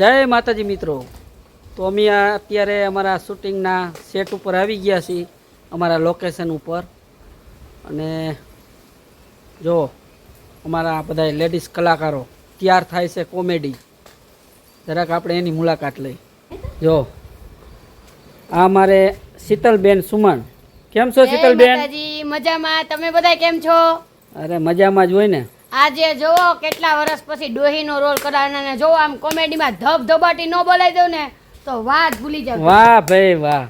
જય માતાજી મિત્રો। તો અમે અત્યારે અમારા શૂટિંગના સેટ ઉપર આવી ગયા છીએ, અમારા લોકેશન ઉપર। અને જો અમારા બધા લેડીઝ કલાકારો તૈયાર થાય છે કોમેડી, જરાક આપણે એની મુલાકાત લઈ। જો આ અમારે શીતલબેન સુમન। કેમ છો શીતલબેન? માતાજી મજામાં, તમે બધા કેમ છો? અરે મજામાં જ હોય ને। આજે જોવો કેટલા વર્ષ પછી ડોહીનો રોલ કરાવવાનો ને જો આમ કોમેડીમાં ધબધબાટી ન બોલાઈ દઉં ને તો વાત ભૂલી જાવ। વાહ ભાઈ વાહ।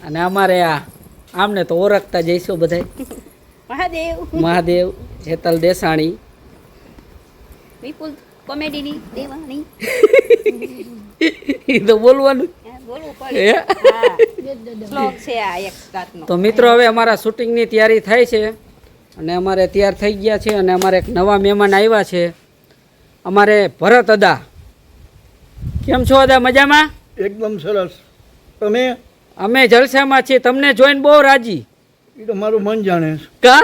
અને અમારે આમને તો ઓળખતા જઈશું બધા। મહાદેવ મહાદેવ, હેતલ દેસાણી, વિપુલ કોમેડીની દેવાની એ તો બોલવાનું બોલવું હે? પડે શ્લોક છે આ એક જાતનો। તો મિત્રો હવે અમારા શૂટિંગની તૈયારી થાય છે અને અમારે તૈયાર થઈ ગયા છે અને અમારે એક નવા મહેમાન આવ્યા છે, અમારે ભરત અદા। કેમ છો અદા? મજામાં? એકદમ સરસ। તમે? અમે જલસામાં છીએ, તમને જોઈને બહુ રાજી। એ તો મારું મન જાણે છે। કા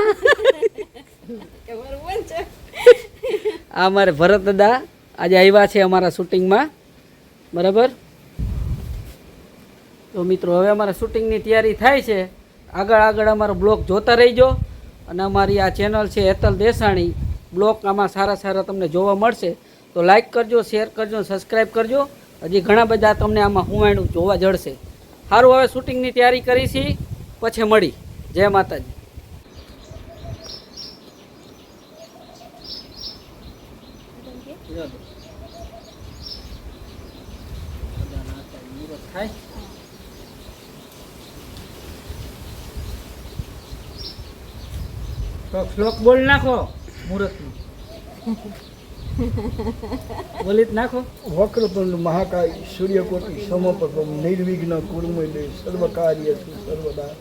આ અમારે ભરત અદા આજે આવ્યા છે અમારા શૂટિંગમાં, બરાબર। તો મિત્રો હવે અમારા શૂટિંગની તૈયારી થાય છે, આગળ આગળ અમારો બ્લોગ જોતા રહીજો। અને અમારી આ ચેનલ છે હેતલ દેસાણી બ્લોગ, આમાં સારા સારા તમને જોવા મળશે, તો લાઈક કરજો, શેર કરજો, સબસ્ક્રાઈબ કરજો। હજી ઘણા બધા તમને આમાં હુંવાણું જોવા જળશે। સારું, હવે શૂટિંગની તૈયારી કરી છે, પછી મળી। જય માતાજી। થાય તો શ્લોક બોલ નાખો, મુહૂર્તનું બોલી જ નાખો। વક્રતુંડ મહાકાય સૂર્યકોટિ સમપ્રભ નિર્વિઘ્ન કુર્મે દે સર્વ કાર્યેષુ સર્વદા।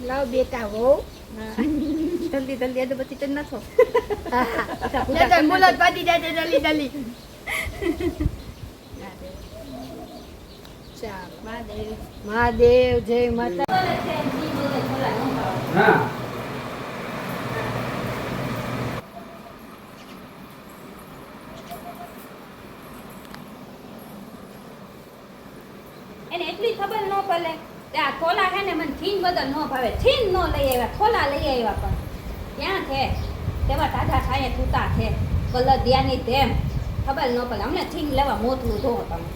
લાવ બેટા હો જલ્દી જલ્દી આ તો બધી તો નથો બોલો પાડી જાય જલ્દી જલ્દી। ચાલ મહાદેવ મહાદેવ જય માતા। હા એને એટલી ખબર ન પડે કે આ થોલા છે ને મને થીન બદલ ન ભાવે, થીન ન લઈ આવ્યા, થોલા લઈ આવ્યા, પણ ક્યાં છે તેવા તાજા છાંયે તૂતા છે કલર ધ્યાની તેમ ખબર ન પડે। અમને થીન લેવા મોતલું ધો તમે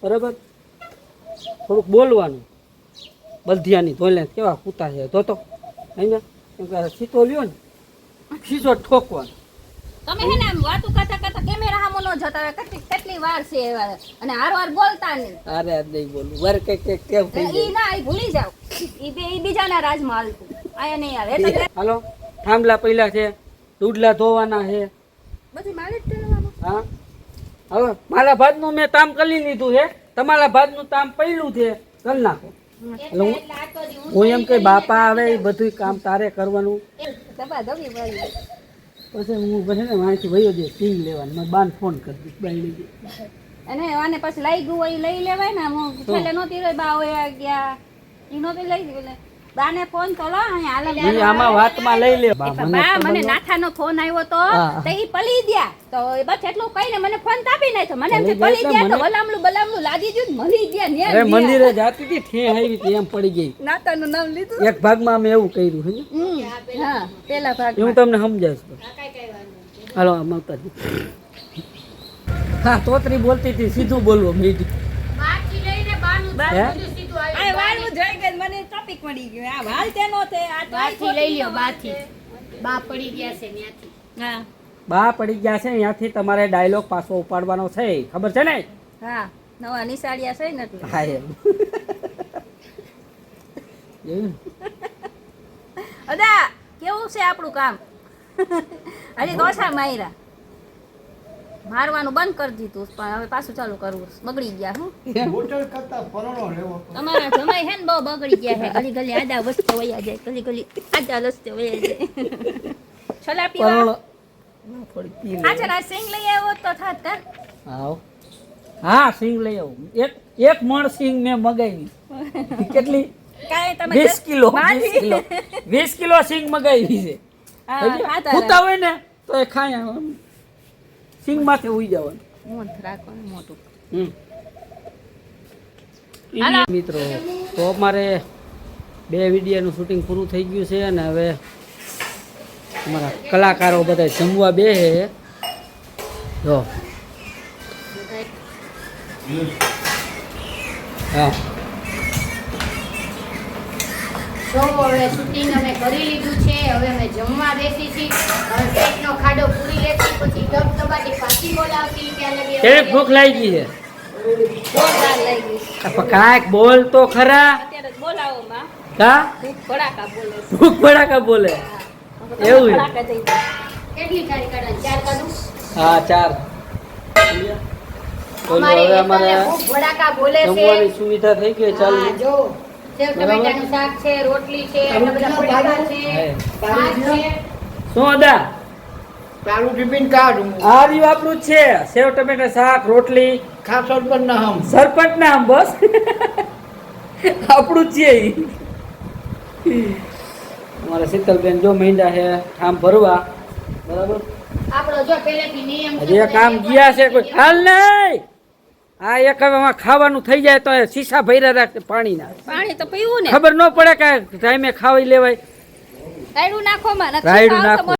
બરાબર, થોડુંક બોલવાનું, બલધિયાની ધોલે કેવા કૂતા છે ધોતો અહીંયા, કેમ કે સીતો લ્યો ને શીશો ઠોકવાનો। તમે હે ને આમ વાતું કરતા કરતા કેમેરા સામો ન જતા હોય, કેટલી વાર છે એવા, અને હારવાર બોલતા નહીં। અરે નહીં બોલું વર કઈ કેમ થઈ ઈ જાય। ના ઈ ભૂલી જાવ, ઈ બીજાના રાજમાં હાલતું, આયા નહીં આવે એટલે હાલો, થાંભલા પહેલા છે, દૂધલા ધોવાના છે। બધી મારે જ કરવાનું। હા હવે મારા ભાતનું મેં કામ કરી લીધું છે, તમારા ભાતનું કામ પડ્યું છે, કરી નાખો। એટલે હું એમ કે બાપા આવે એ બધું કામ તારે કરવાનું, દબા દબી પડી પછી હું પછી ને વાંચી વયો દે સિંગ લેવાનું, મેં બાન ફોન કરી દીધું બાઈ દે। અને આને પછી લઈ ગયું હોય ઈ લઈ લેવાય ને, હું છેલ્લે નહોતી રહી બા હોય ગયા ઈ નહોતી લઈ ગઈ, એટલે બાને ફોન તો લો અહીંયા હાલે ઈ આમાં વાતમાં લઈ લે બા, બા મને નાથાનો ફોન આવ્યો તો તે ઈ પલી ગયા તો બસ એટલું કહીને મને ફોન તાપી નાખ્યો, મને એમ કે પલી ગયા તો બલામલું લાદી ગયું મળી ગયા ને અરે મંદિરે જાતી હતી ઠે આવી હતી એમ પડી ગઈ, નાતાનું નામ લીધું એક ભાગમાં અમે એવું કર્યું છે। હા પેલા ભાગ હું તમને સમજાવીશ। હાલો માતાજી। હા તોતરી બોલતી હતી, સીધું બોલવો મીઠી બાકી લઈને બાનું હે સીધું આવી આ વાળું જોઈ ગઈ મને ટોપિક મળી ગયો, આ વાલ તેનો છે આ તો બાથી લઈ લ્યો બાથી બા પડી ગયા છે ત્યાંથી। હા બા પડી ગયા છે, ત્યાંથી તમારે ડાયલોગ પાછો ઉપાડવાનો છે, ખબર છે ને? હા નવા નિશાળિયા છે ને એટલે હા એમ એવું? અદા કેવું છે આપણું કામ? હજી દોસા માર્યા, મારવાનું બંધ કરી દીધું પણ હવે પાછું ચાલુ કરવું, બગડી ગયા હું હોટલ કરતા પરણો લેવો તમારા જમાઈ હે ને બહુ બગડી ગયા છે, ગલી ગલી આડા વસ્તે વયા જાય, ગલી ગલી આડા રસ્તે વયા જાય છલા પીવા થોડી પી હા લે ચાલ આ સિંગ લઈ આવ્યો તો થાત કા આવ હા સિંગ લઈ આવું એક મણ સિંગ મેં મગાવી કેટલી કાંઈ તમે 20 કિલો બાંધી. 20 કિલો સિંગ મગાવી છે હા સમજ્યા? ખાતા ખૂતા હોય ને તો એ ખાય સિંગ માથે ઉઈ જવાનું મોઢ રાખવાનું મોટું હમ. મિત્રો તો અમારે 2 વિડીયોનું શૂટિંગ પૂરું થઈ ગયું છે અને હવે અમારા કલાકારો બધા જમવા બેસે જો હા જો હવે શૂટિંગ અમે કરી લીધું છે હવે અમે જમવા બેસી છીએ હવે પેટનો ખાડો પૂરી લેતી પછી ધબધબાટી પાછી બોલાવતી ત્યાં લગી કેવી ભૂખ લાગી છે જોરદાર લાગી પણ કાંઈક બોલ તો ખરા અત્યારે જ બોલાવો માં કા ભૂખ ભડાકા બોલે ભૂખ ભડાકા બોલે એવું છે? ભડાકા થઈ જાય કેટલી થાળી કાઢવાની 4 કાઢું હા 4 અમારી હવે એકલે અમારે ખૂબ ભડાકા બોલે છે જમવાની સુવિધા થઈ ગઈ ચાલુ હા, જો સેવ ટમેટાનું શાક છે રોટલી છે એટલા બધા ભડાકા છે ભાત છે શું અદા તારું ટિફિન કાઢ આ રહ્યું આપણું જ છે સેવ ટમેટા શાક રોટલી ખાસ પર ના હમ સરપંચ ના આમ બસ આપણું જ છે ઈ. અમારા શીતલબેન જો મહિના છે આમ ભરવા બરાબર આપણો જો પહેલેથી નિયમ છે હજી એક કામ ગયા છે કોઈ હાલ નહીં આ એક હવે આમાં ખાવાનું થઈ જાય તો એ શીશા ભર્યા રાખે પાણીના પાણી તો પીવું ને ખબર ન પડે કે ટાઈમે ખાવી લેવાય રાયડું નાખો માં નથી રાયડું ખાવ તો નાખો.